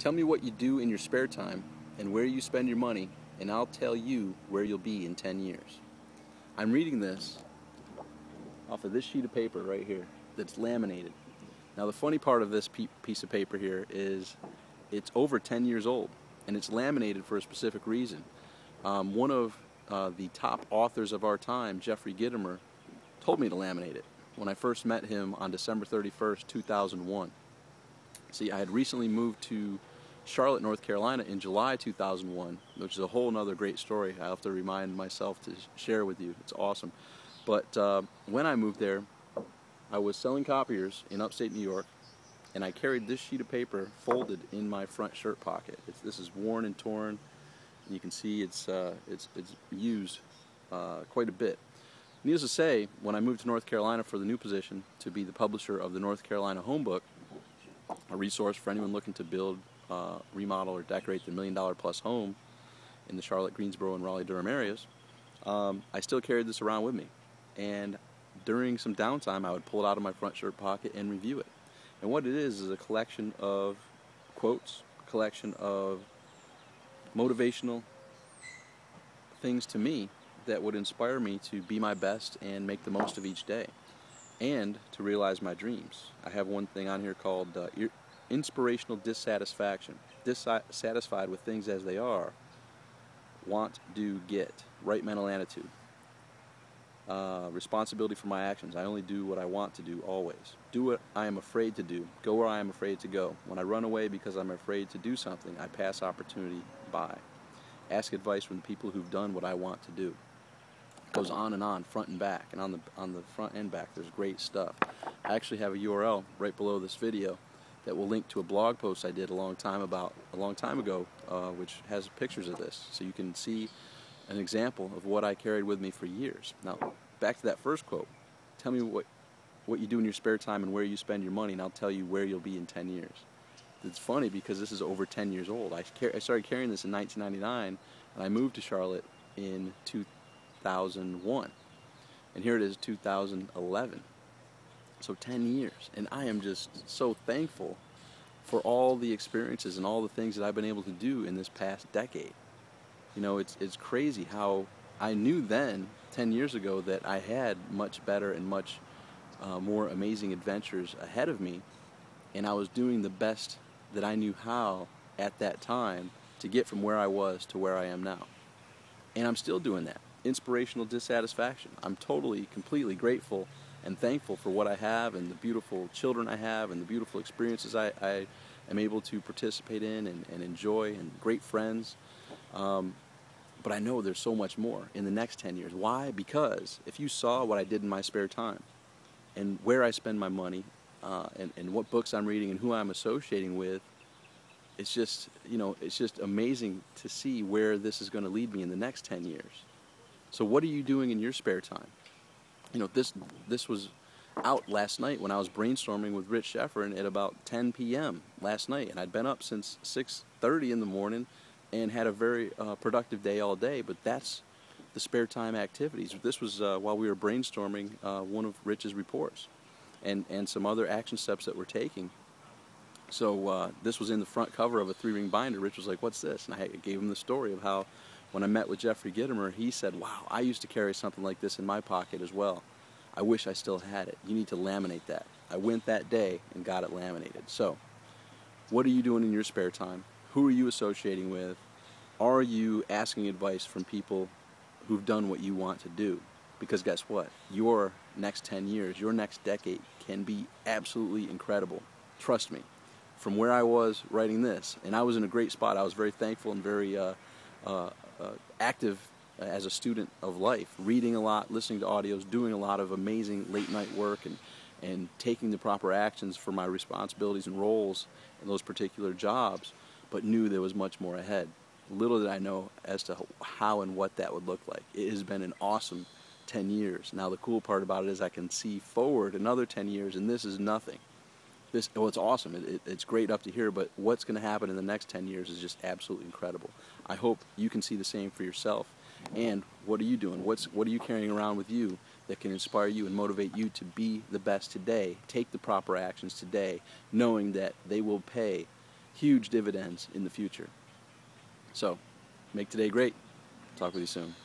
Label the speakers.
Speaker 1: Tell me what you do in your spare time and where you spend your money, and I'll tell you where you'll be in 10 years. I'm reading this off of this sheet of paper right here that's laminated. Now the funny part of this piece of paper here is it's over 10 years old, and it's laminated for a specific reason. One of the top authors of our time, Jeffrey Gitomer, told me to laminate it when I first met him on December 31st, 2001. See, I had recently moved to Charlotte, North Carolina in July 2001, which is a whole nother great story I have to remind myself to share with you. It's awesome. But when I moved there, I was selling copiers in upstate New York, and I carried this sheet of paper folded in my front shirt pocket. This is worn and torn, and you can see it's used quite a bit. Needless to say, when I moved to North Carolina for the new position to be the publisher of the North Carolina Home Book, a resource for anyone looking to build, remodel, or decorate the $1 million plus home in the Charlotte, Greensboro, and Raleigh-Durham areas, I still carried this around with me. And during some downtime, I would pull it out of my front shirt pocket and review it. And what it is a collection of quotes, a collection of motivational things to me that would inspire me to be my best and make the most of each day, and to realize my dreams. I have one thing on here called inspirational dissatisfaction. Dissatisfied with things as they are. Want, do, get. Right mental attitude. Responsibility for my actions. I only do what I want to do always. Do what I am afraid to do. Go where I am afraid to go. When I run away because I'm afraid to do something, I pass opportunity by. Ask advice from the people who've done what I want to do. It goes on and on, front and back, and on the front and back there's great stuff. I actually have a URL right below this video that will link to a blog post I did a long time ago, which has pictures of this, so you can see an example of what I carried with me for years. Now, back to that first quote. Tell me what you do in your spare time and where you spend your money, and I'll tell you where you'll be in 10 years. It's funny because this is over 10 years old. I started carrying this in 1999, and I moved to Charlotte in 2001. And here it is, 2011. So 10 years. And I am just so thankful for all the experiences and all the things that I've been able to do in this past decade. You know, it's crazy how I knew then, 10 years ago, that I had much better and much more amazing adventures ahead of me, and I was doing the best that I knew how at that time to get from where I was to where I am now. And I'm still doing that. Inspirational dissatisfaction. I'm totally, completely grateful and thankful for what I have and the beautiful children I have and the beautiful experiences I am able to participate in and enjoy, and great friends. But I know there's so much more in the next 10 years. Why? Because if you saw what I did in my spare time and where I spend my money and what books I'm reading and who I'm associating with, it's just, it's just amazing to see where this is going to lead me in the next 10 years. So what are you doing in your spare time? This was out last night when I was brainstorming with Rich Sheffrin at about 10 p.m. last night, and I'd been up since 6:30 in the morning and had a very productive day all day. But that's the spare time activities. This was while we were brainstorming one of Rich's reports and some other action steps that we're taking. So this was in the front cover of a 3-ring binder. Rich was like, "What's this?" And I gave him the story of how when I met with Jeffrey Gitomer, he said, "Wow, I used to carry something like this in my pocket as well. I wish I still had it. You need to laminate that." I went that day and got it laminated. So what are you doing in your spare time? Who are you associating with? Are you asking advice from people who've done what you want to do? Because guess what? Your next 10 years, your next decade can be absolutely incredible. Trust me. From where I was writing this, and I was in a great spot. I was very thankful and very active as a student of life, reading a lot, listening to audios, doing a lot of amazing late night work, and taking the proper actions for my responsibilities and roles in those particular jobs, but knew there was much more ahead. Little did I know as to how and what that would look like. It has been an awesome 10 years. Now the cool part about it is I can see forward another 10 years, and this is nothing. It's awesome. It's great up to here, but what's going to happen in the next 10 years is just absolutely incredible. I hope you can see the same for yourself. And what are you doing? What are you carrying around with you that can inspire you and motivate you to be the best today? Take the proper actions today, knowing that they will pay huge dividends in the future. So, make today great. Talk with you soon.